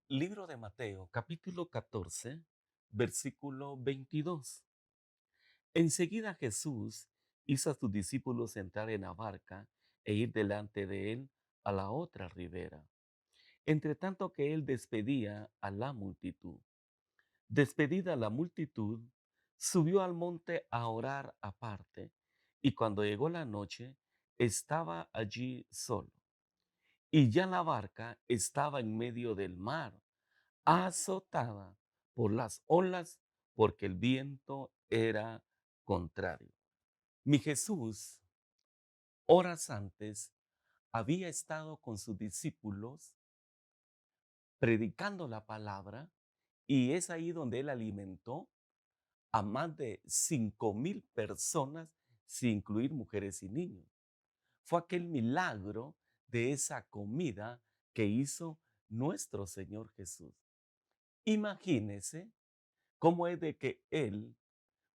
Libro de Mateo, capítulo 14, versículo 22. Enseguida Jesús hizo a sus discípulos entrar en la barca e ir delante de él a la otra ribera, entre tanto que él despedía a la multitud. Despedida la multitud, subió al monte a orar aparte, y cuando llegó la noche, estaba allí solo. Y ya la barca estaba en medio del mar, azotada por las olas, porque el viento era contrario. Mi Jesús, horas antes, había estado con sus discípulos predicando la palabra, y es ahí donde él alimentó a más de 5,000 personas, sin incluir mujeres y niños. Fue aquel milagro de esa comida que hizo nuestro Señor Jesús. Imagínese cómo es de que Él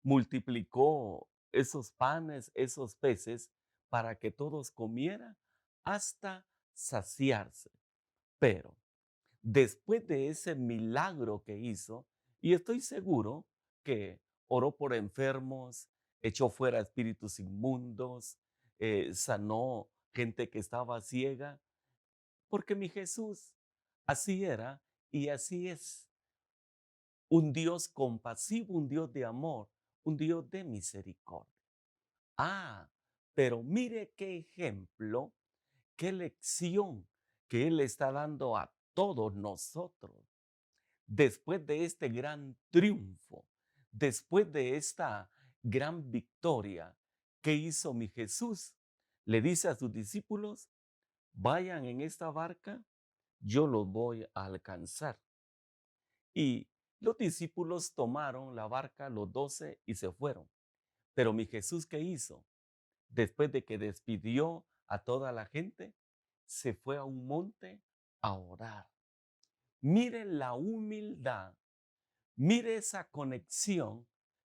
multiplicó esos panes, esos peces, para que todos comieran hasta saciarse. Pero después de ese milagro que hizo, y estoy seguro que oró por enfermos, echó fuera espíritus inmundos, sanó gente que estaba ciega, porque mi Jesús así era y así es. Un Dios compasivo, un Dios de amor, un Dios de misericordia. Ah, pero mire qué ejemplo, qué lección que Él está dando a todos nosotros. Después de este gran triunfo, después de esta gran victoria que hizo mi Jesús, le dice a sus discípulos: vayan en esta barca, yo los voy a alcanzar. Y los discípulos tomaron la barca, los 12, y se fueron. Pero mi Jesús, ¿qué hizo? Después de que despidió a toda la gente, se fue a un monte a orar. Mire la humildad, mire esa conexión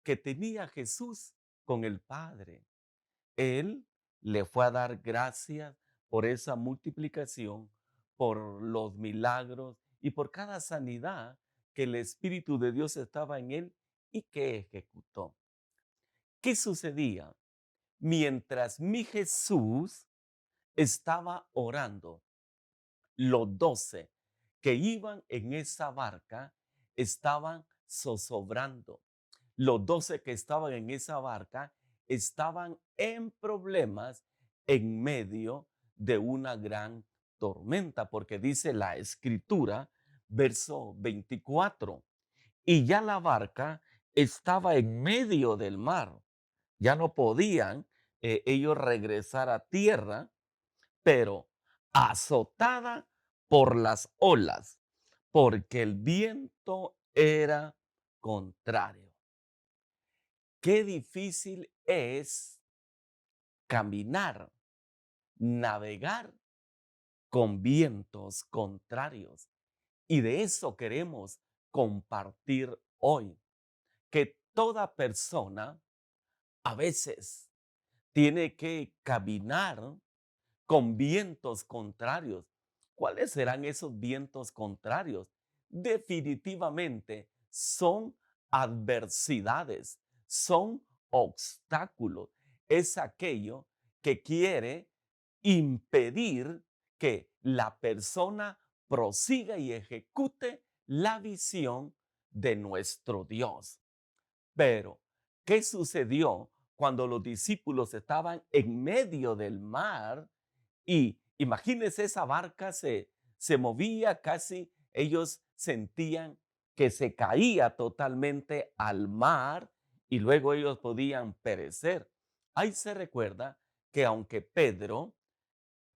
que tenía Jesús con el Padre. Él le fue a dar gracias por esa multiplicación, por los milagros y por cada sanidad que el Espíritu de Dios estaba en él y que ejecutó. ¿Qué sucedía? Mientras mi Jesús estaba orando, los 12 que iban en esa barca estaban zozobrando. Los 12 que estaban en esa barca estaban en problemas en medio de una gran tormenta, porque dice la escritura, verso 24, y ya la barca estaba en medio del mar. Ya no podían ellos regresar a tierra, pero azotada por las olas, porque el viento era contrario. Qué difícil es caminar, navegar con vientos contrarios. Y de eso queremos compartir hoy, que toda persona a veces tiene que caminar con vientos contrarios. ¿Cuáles serán esos vientos contrarios? Definitivamente son adversidades, son obstáculos. Es aquello que quiere impedir que la persona prosiga y ejecute la visión de nuestro Dios. Pero, ¿qué sucedió cuando los discípulos estaban en medio del mar? Y imagínense, esa barca se movía casi, ellos sentían que se caía totalmente al mar y luego ellos podían perecer. Ahí se recuerda que aunque Pedro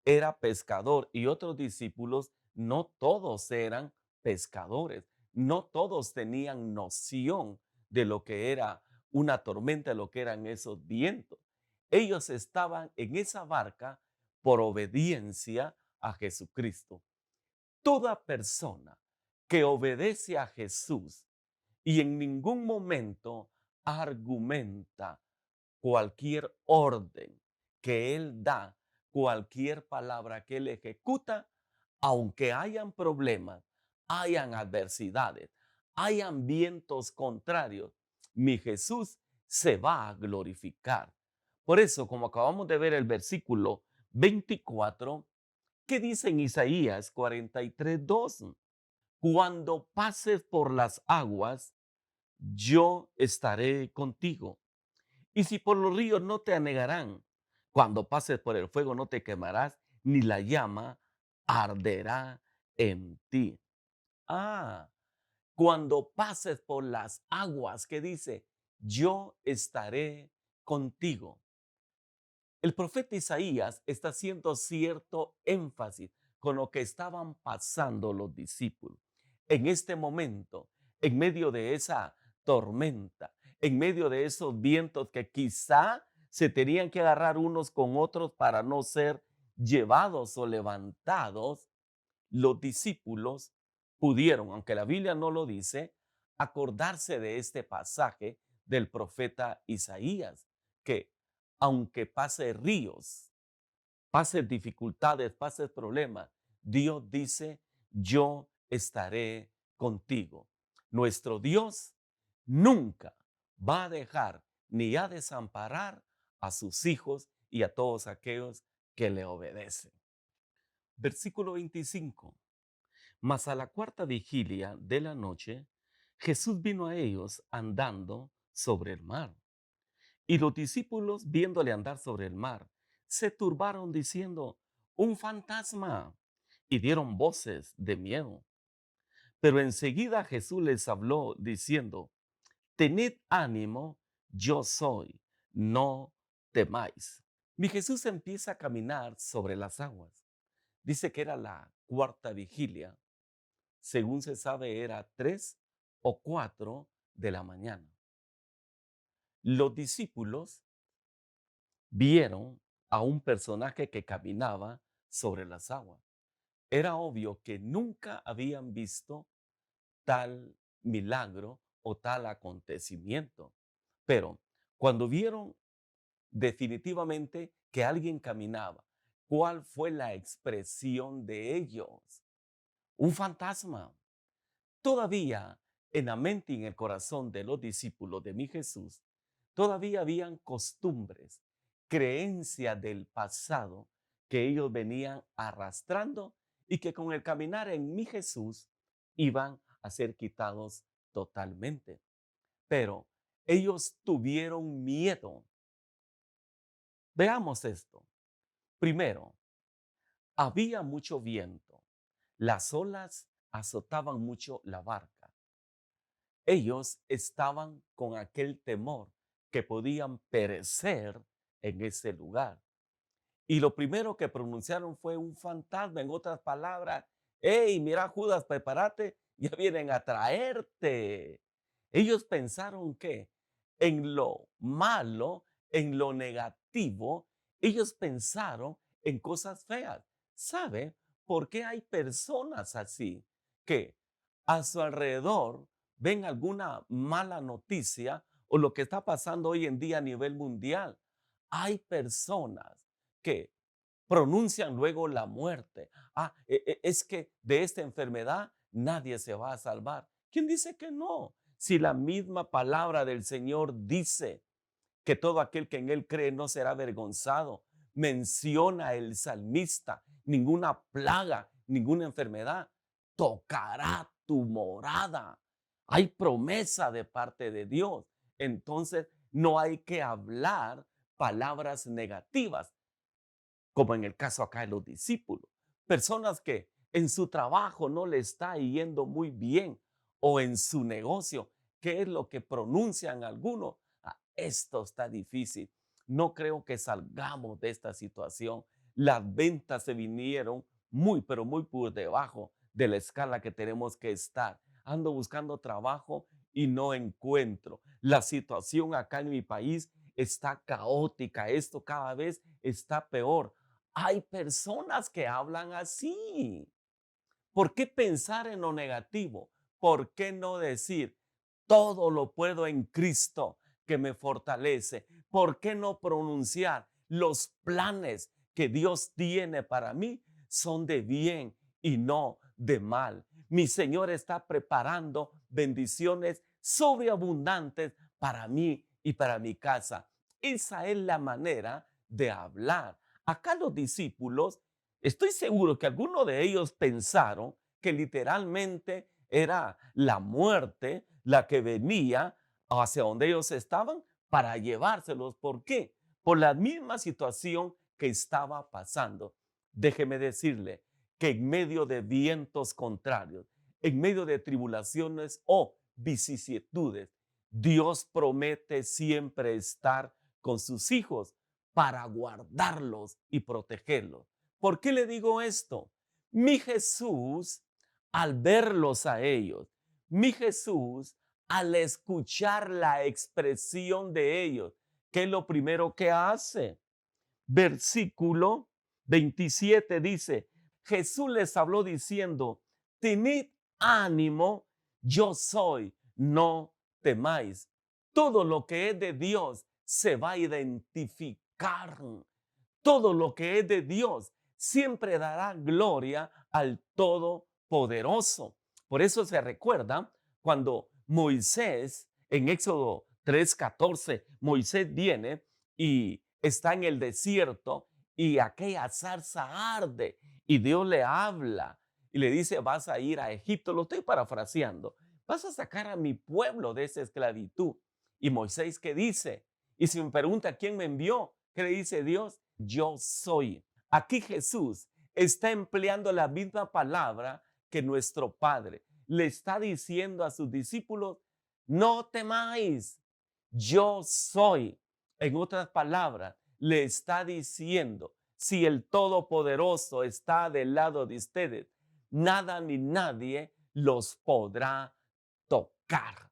era pescador y otros discípulos, no todos eran pescadores, no todos tenían noción de lo que era una tormenta, de lo que eran esos vientos. Ellos estaban en esa barca por obediencia a Jesucristo. Toda persona que obedece a Jesús y en ningún momento argumenta cualquier orden que Él da, cualquier palabra que Él ejecuta, aunque hayan problemas, hayan adversidades, hayan vientos contrarios, mi Jesús se va a glorificar. Por eso, como acabamos de ver el versículo 24, ¿qué dice en Isaías 43:2? Cuando pases por las aguas, yo estaré contigo. Y si por los ríos no te anegarán, cuando pases por el fuego no te quemarás, ni la llama arderá en ti. Ah, cuando pases por las aguas, que dice, yo estaré contigo. El profeta Isaías está haciendo cierto énfasis con lo que estaban pasando los discípulos. En este momento, en medio de esa tormenta, en medio de esos vientos que quizá se tenían que agarrar unos con otros para no ser llevados o levantados, los discípulos pudieron, aunque la Biblia no lo dice, acordarse de este pasaje del profeta Isaías, que aunque pase ríos, pase dificultades, pase problemas, Dios dice, yo estaré contigo. Nuestro Dios nunca va a dejar ni a desamparar a sus hijos y a todos aquellos que le obedecen. Versículo 25. Mas a la cuarta vigilia de la noche, Jesús vino a ellos andando sobre el mar. Y los discípulos, viéndole andar sobre el mar, se turbaron diciendo, un fantasma, y dieron voces de miedo. Pero enseguida Jesús les habló diciendo, tened ánimo, yo soy, no temáis. Mi Jesús empieza a caminar sobre las aguas. Dice que era la cuarta vigilia. Según se sabe, era 3 o 4 de la mañana. Los discípulos vieron a un personaje que caminaba sobre las aguas. Era obvio que nunca habían visto tal milagro o tal acontecimiento. Pero cuando vieron definitivamente que alguien caminaba, ¿cuál fue la expresión de ellos? Un fantasma. Todavía en la mente y en el corazón de los discípulos de mi Jesús, todavía habían costumbres, creencias del pasado que ellos venían arrastrando y que con el caminar en mi Jesús iban a ser quitados totalmente. Pero ellos tuvieron miedo. Veamos esto. Primero, había mucho viento. Las olas azotaban mucho la barca. Ellos estaban con aquel temor que podían perecer en ese lugar. Y lo primero que pronunciaron fue un fantasma. En otras palabras, hey, mira Judas, prepárate, ya vienen a traerte. Ellos pensaron que en lo malo, en lo negativo, ellos pensaron en cosas feas. ¿Sabe por qué hay personas así que a su alrededor ven alguna mala noticia o lo que está pasando hoy en día a nivel mundial? Hay personas que pronuncian luego la muerte. Es que de esta enfermedad nadie se va a salvar. ¿Quién dice que no? Si la misma palabra del Señor dice que todo aquel que en Él cree no será avergonzado. Menciona el salmista, ninguna plaga, ninguna enfermedad tocará tu morada. Hay promesa de parte de Dios. Entonces no hay que hablar palabras negativas, como en el caso acá de los discípulos. Personas que en su trabajo no le está yendo muy bien o en su negocio, ¿qué es lo que pronuncian algunos? Esto está difícil. No creo que salgamos de esta situación. Las ventas se vinieron muy, pero muy por debajo de la escala que tenemos que estar. Ando buscando trabajo y no encuentro. La situación acá en mi país está caótica. Esto cada vez está peor. Hay personas que hablan así. ¿Por qué pensar en lo negativo? ¿Por qué no decir, todo lo puedo en Cristo que me fortalece? ¿Por qué no pronunciar los planes que Dios tiene para mí son de bien y no de mal. Mi Señor está preparando bendiciones sobreabundantes para mí y para mi casa. Esa es la manera de hablar. Acá los discípulos, estoy seguro que algunos de ellos pensaron que literalmente era la muerte la que venía hacia donde ellos estaban para llevárselos. ¿Por qué? Por la misma situación que estaba pasando. Déjeme decirle que en medio de vientos contrarios, en medio de tribulaciones o vicisitudes, Dios promete siempre estar con sus hijos para guardarlos y protegerlos. ¿Por qué le digo esto? Mi Jesús, al verlos a ellos, mi Jesús, al escuchar la expresión de ellos, ¿qué es lo primero que hace? Versículo 27 dice, Jesús les habló diciendo, tened ánimo, yo soy, no temáis. Todo lo que es de Dios se va a identificar. Todo lo que es de Dios siempre dará gloria al Todopoderoso. Por eso se recuerda cuando Moisés, en Éxodo 3:14, Moisés viene y está en el desierto y aquella zarza arde y Dios le habla y le dice, vas a ir a Egipto, lo estoy parafraseando, vas a sacar a mi pueblo de esa esclavitud. Y Moisés, ¿qué dice? Y si me pregunta quién me envió, ¿qué le dice Dios? Yo soy. Aquí Jesús está empleando la misma palabra que nuestro Padre. Le está diciendo a sus discípulos, no temáis, yo soy. En otras palabras, le está diciendo, si el Todopoderoso está del lado de ustedes, nada ni nadie los podrá tocar.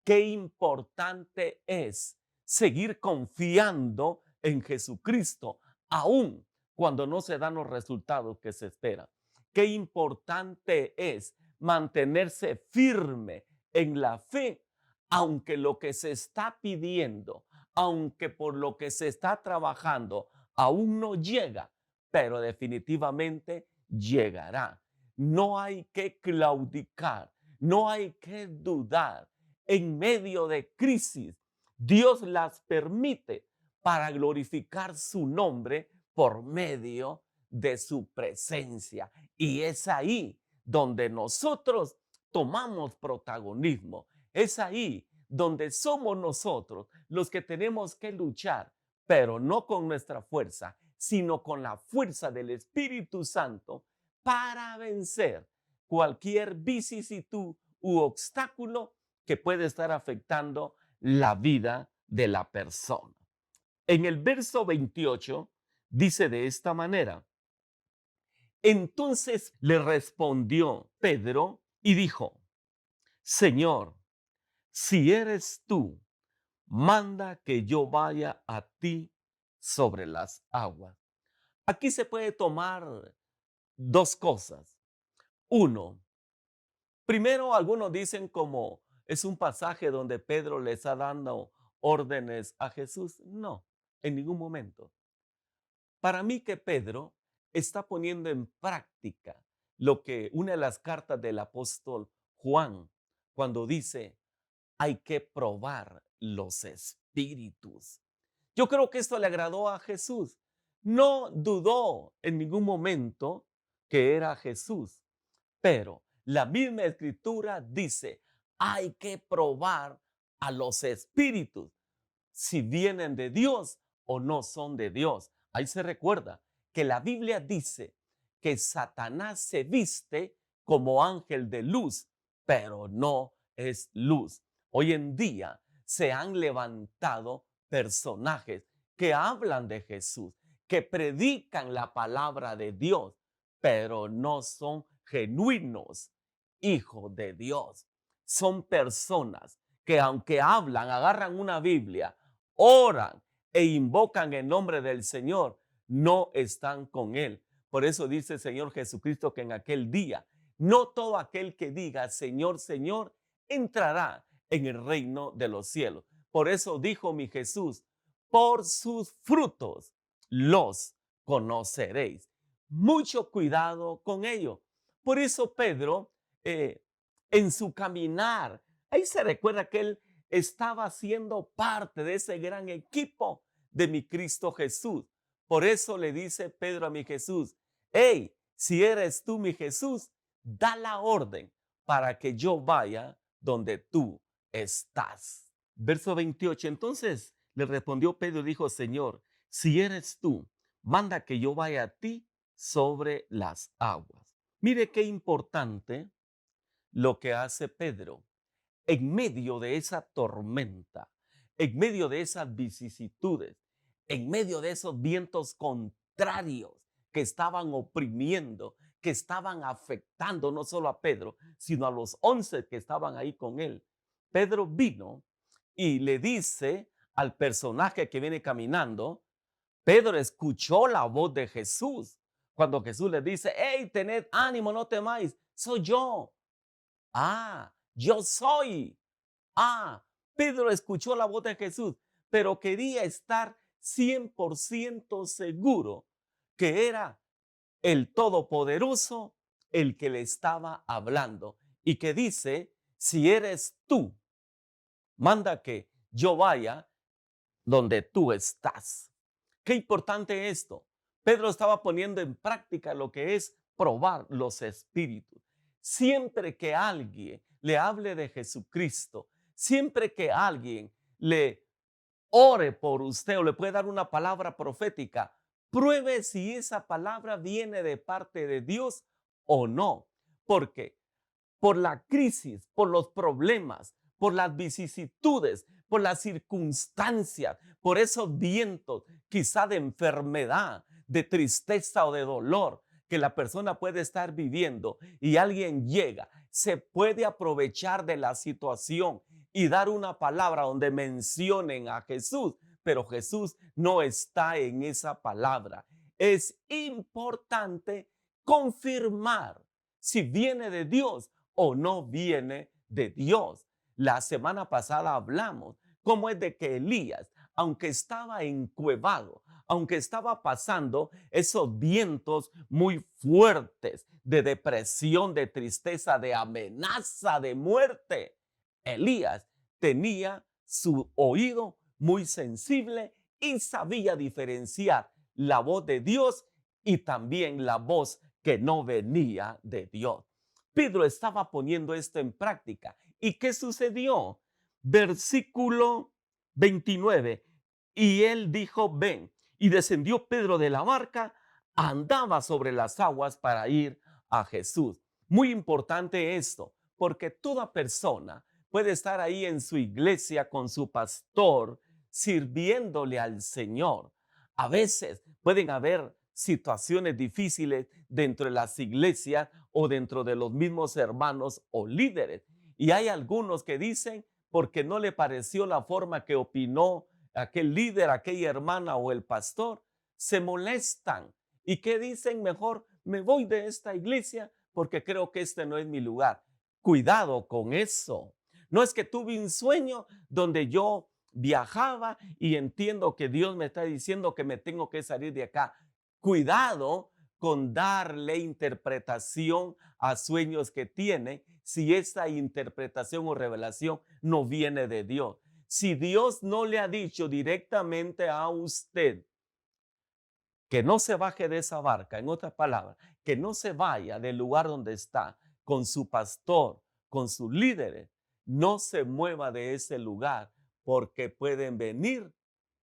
Qué importante es seguir confiando en Jesucristo, aun cuando no se dan los resultados que se esperan. Qué importante es mantenerse firme en la fe, aunque lo que se está pidiendo, aunque por lo que se está trabajando aún no llega, pero definitivamente llegará. No hay que claudicar, no hay que dudar. En medio de crisis, Dios las permite para glorificar su nombre por medio de su presencia. Y es ahí donde nosotros tomamos protagonismo. Es ahí donde somos nosotros los que tenemos que luchar, pero no con nuestra fuerza, sino con la fuerza del Espíritu Santo para vencer cualquier vicisitud u obstáculo que puede estar afectando la vida de la persona. En el verso 28 dice de esta manera, entonces le respondió Pedro y dijo, Señor, si eres tú, manda que yo vaya a ti sobre las aguas. Aquí se puede tomar dos cosas. Uno, primero algunos dicen como es un pasaje donde Pedro le está dando órdenes a Jesús. No, en ningún momento. Para mí que Pedro está poniendo en práctica lo que una de las cartas del apóstol Juan, cuando dice, hay que probar los espíritus. Yo creo que esto le agradó a Jesús. No dudó en ningún momento que era Jesús, pero la misma escritura dice, hay que probar a los espíritus si vienen de Dios o no son de Dios. Ahí se recuerda que la Biblia dice que Satanás se viste como ángel de luz, pero no es luz. Hoy en día se han levantado personajes que hablan de Jesús, que predican la palabra de Dios, pero no son genuinos hijos de Dios. Son personas que aunque hablan, agarran una Biblia, oran e invocan el nombre del Señor, no están con Él. Por eso dice el Señor Jesucristo que en aquel día, no todo aquel que diga Señor, Señor, entrará en el reino de los cielos. Por eso dijo mi Jesús, por sus frutos los conoceréis. Mucho cuidado con ello, Por eso Pedro, eh, en su caminar, ahí se recuerda que él estaba siendo parte de ese gran equipo de mi Cristo Jesús. Por eso le dice Pedro a mi Jesús: hey, si eres tú mi Jesús, da la orden para que yo vaya donde tú estás. Verso 28. Entonces le respondió Pedro y dijo: Señor, si eres tú, manda que yo vaya a ti sobre las aguas. Mire qué importante lo que hace Pedro en medio de esa tormenta, en medio de esas vicisitudes, en medio de esos vientos contrarios que estaban oprimiendo, que estaban afectando no solo a Pedro, sino a los 11 que estaban ahí con él. Pedro vino y le dice al personaje que viene caminando. Pedro escuchó la voz de Jesús cuando Jesús le dice: hey, tened ánimo, no temáis, soy yo. Ah, yo soy. Ah, Pedro escuchó la voz de Jesús, pero quería estar 100% seguro que era el Todopoderoso el que le estaba hablando y que dice: si eres tú, manda que yo vaya donde tú estás. Qué importante esto. Pedro estaba poniendo en práctica lo que es probar los espíritus. Siempre que alguien le hable de Jesucristo, siempre que alguien le ore por usted o le puede dar una palabra profética, pruebe si esa palabra viene de parte de Dios o no. Porque por la crisis, por los problemas, por las vicisitudes, por las circunstancias, por esos vientos, quizá de enfermedad, de tristeza o de dolor que la persona puede estar viviendo, y alguien llega, se puede aprovechar de la situación y dar una palabra donde mencionen a Jesús, pero Jesús no está en esa palabra. Es importante confirmar si viene de Dios o no viene de Dios. La semana pasada hablamos cómo es de que Elías, aunque estaba encuevado, aunque estaba pasando esos vientos muy fuertes de depresión, de tristeza, de amenaza de muerte, Elías tenía su oído muy sensible y sabía diferenciar la voz de Dios y también la voz que no venía de Dios. Pedro estaba poniendo esto en práctica. ¿Y qué sucedió? Versículo 29. Y él dijo: ven. Y descendió Pedro de la barca, andaba sobre las aguas para ir a Jesús. Muy importante esto, porque toda persona puede estar ahí en su iglesia con su pastor, sirviéndole al Señor. A veces pueden haber situaciones difíciles dentro de las iglesias o dentro de los mismos hermanos o líderes. Y hay algunos que dicen, porque no le pareció la forma que opinó aquel líder, aquella hermana o el pastor, se molestan. ¿Y qué dicen? Mejor me voy de esta iglesia porque creo que este no es mi lugar. Cuidado con eso. No es que tuve un sueño donde yo viajaba y entiendo que Dios me está diciendo que me tengo que salir de acá. Cuidado con darle interpretación a sueños que tiene si esa interpretación o revelación no viene de Dios. Si Dios no le ha dicho directamente a usted que no se baje de esa barca, en otras palabras, que no se vaya del lugar donde está con su pastor, con sus líderes, no se mueva de ese lugar porque pueden venir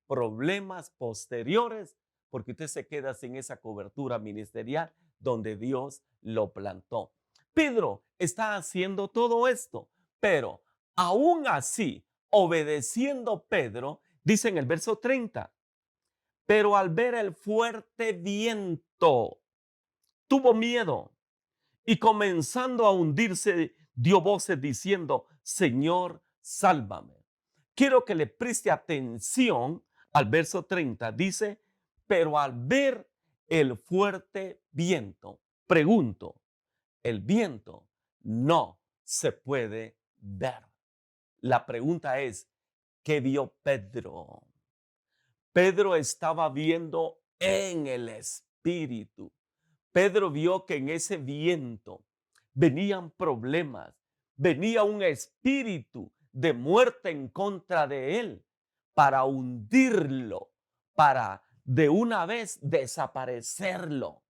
problemas posteriores porque usted se queda sin esa cobertura ministerial donde Dios lo plantó. Pedro está haciendo todo esto, pero aún así, obedeciendo Pedro, dice en el verso 30, pero al ver el fuerte viento, tuvo miedo y comenzando a hundirse, dio voces diciendo: Señor, sálvame. Quiero que le preste atención al verso 30. Dice: pero al ver el fuerte viento, pregunto, el viento no se puede ver. La pregunta es: ¿qué vio Pedro? Pedro estaba viendo en el espíritu. Pedro vio que en ese viento venían problemas, venía un espíritu de muerte en contra de él para hundirlo, para de una vez desaparecerlo.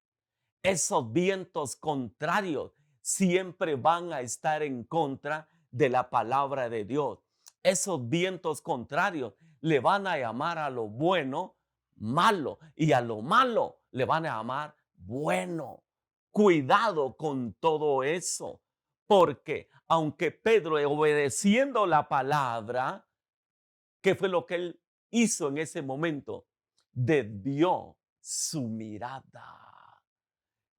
Esos vientos contrarios siempre van a estar en contra de la palabra de Dios. Esos vientos contrarios le van a llamar a lo bueno malo y a lo malo le van a llamar bueno. Cuidado con todo eso, porque aunque Pedro, obedeciendo la palabra, ¿qué fue lo que él hizo en ese momento? Desvió su mirada.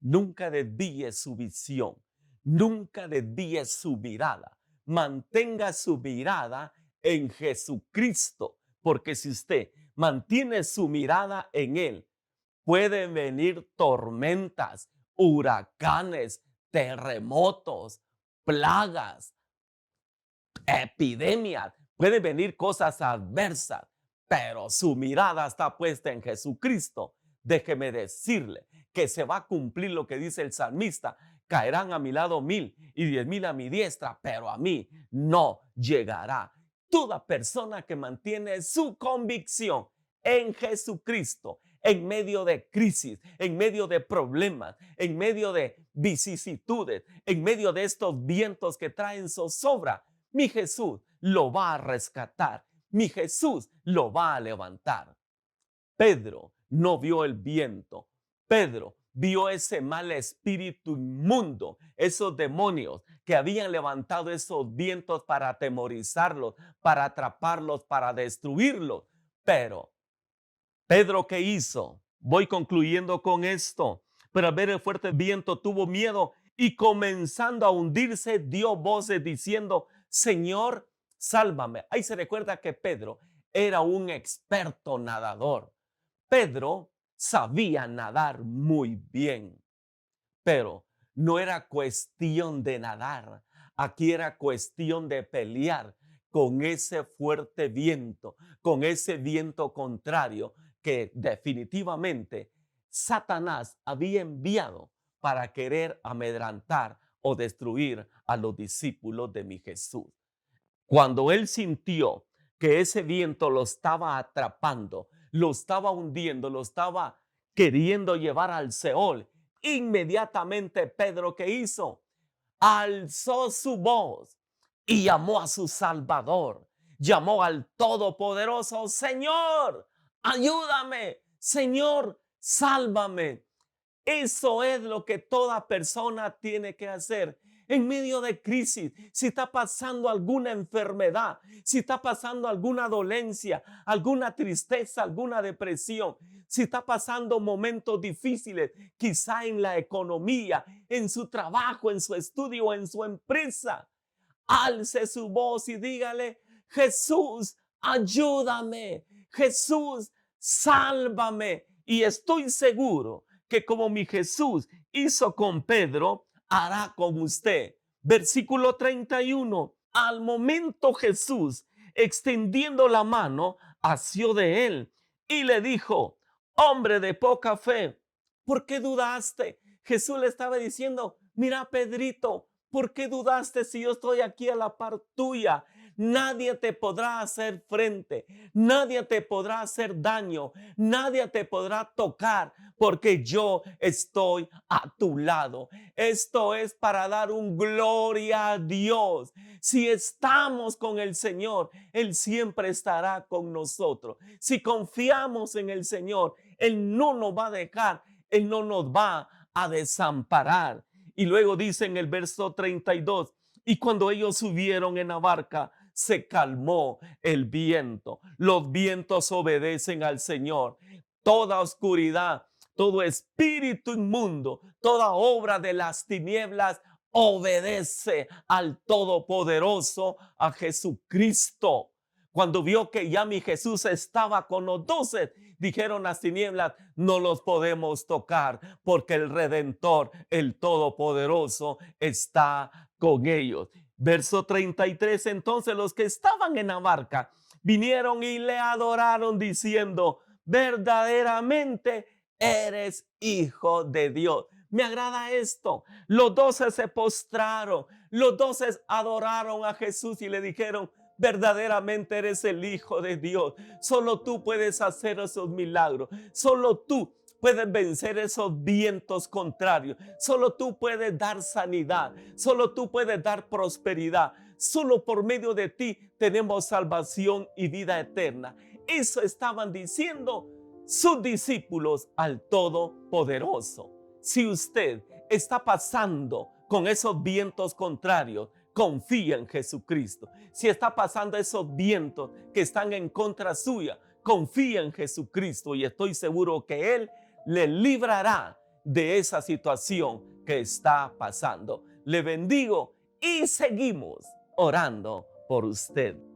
Nunca desvíe su visión, nunca desvíe su mirada. Mantenga su mirada en Jesucristo, porque si usted mantiene su mirada en Él, pueden venir tormentas, huracanes, terremotos, plagas, epidemias, pueden venir cosas adversas, pero su mirada está puesta en Jesucristo. Déjeme decirle que se va a cumplir lo que dice el salmista: caerán a mi lado 1000 y 10,000 a mi diestra, pero a mí no llegará. Toda persona que mantiene su convicción en Jesucristo, en medio de crisis, en medio de problemas, en medio de vicisitudes, en medio de estos vientos que traen zozobra, mi Jesús lo va a rescatar. Mi Jesús lo va a levantar. Pedro no vio el viento. Pedro vio ese mal espíritu inmundo, esos demonios que habían levantado esos vientos para atemorizarlos, para atraparlos, para destruirlos. Pero Pedro, ¿qué hizo? Voy concluyendo con esto. Pero al ver el fuerte viento tuvo miedo y comenzando a hundirse dio voces diciendo: Señor, sálvame. Ahí se recuerda que Pedro era un experto nadador. Pedro sabía nadar muy bien, pero no era cuestión de nadar. Aquí era cuestión de pelear con ese fuerte viento, con ese viento contrario que definitivamente Satanás había enviado para querer amedrentar o destruir a los discípulos de mi Jesús. Cuando él sintió que ese viento lo estaba atrapando, lo estaba hundiendo, lo estaba queriendo llevar al Seol, inmediatamente Pedro, ¿qué hizo? Alzó su voz y llamó a su Salvador, llamó al Todopoderoso: Señor, ayúdame, Señor, sálvame. Eso es lo que toda persona tiene que hacer en medio de crisis. Si está pasando alguna enfermedad, si está pasando alguna dolencia, alguna tristeza, alguna depresión, si está pasando momentos difíciles, quizá en la economía, en su trabajo, en su estudio, en su empresa, alce su voz y dígale: Jesús, ayúdame, Jesús, sálvame. Y estoy seguro que como mi Jesús hizo con Pedro, hará con usted. Versículo 31. Al momento Jesús, extendiendo la mano, asió de él y le dijo: hombre de poca fe, ¿por qué dudaste? Jesús le estaba diciendo: mira, Pedrito, ¿por qué dudaste si yo estoy aquí a la par tuya? Nadie te podrá hacer frente, nadie te podrá hacer daño, nadie te podrá tocar, porque yo estoy a tu lado. Esto es para dar un gloria a Dios. Si estamos con el Señor, Él siempre estará con nosotros. Si confiamos en el Señor, Él no nos va a dejar, Él no nos va a desamparar. Y luego dice en el verso 32, y cuando ellos subieron en la barca, se calmó el viento. Los vientos obedecen al Señor. Toda oscuridad, todo espíritu inmundo, toda obra de las tinieblas obedece al Todopoderoso, a Jesucristo. Cuando vio que ya mi Jesús estaba con los 12, dijeron las tinieblas: no los podemos tocar, porque el Redentor, el Todopoderoso, está con ellos. Verso 33, entonces los que estaban en la barca vinieron y le adoraron diciendo: verdaderamente eres Hijo de Dios. Me agrada esto. Los 12 se postraron, los 12 adoraron a Jesús y le dijeron, verdaderamente eres el Hijo de Dios. Solo tú puedes hacer esos milagros. Solo tú puedes vencer esos vientos contrarios. Solo tú puedes dar sanidad. Solo tú puedes dar prosperidad. Solo por medio de ti tenemos salvación y vida eterna. Eso estaban diciendo sus discípulos al Todopoderoso. Si usted está pasando con esos vientos contrarios, confía en Jesucristo. Si está pasando esos vientos que están en contra suya, confía en Jesucristo y estoy seguro que Él le librará de esa situación que está pasando. Le bendigo y seguimos orando por usted.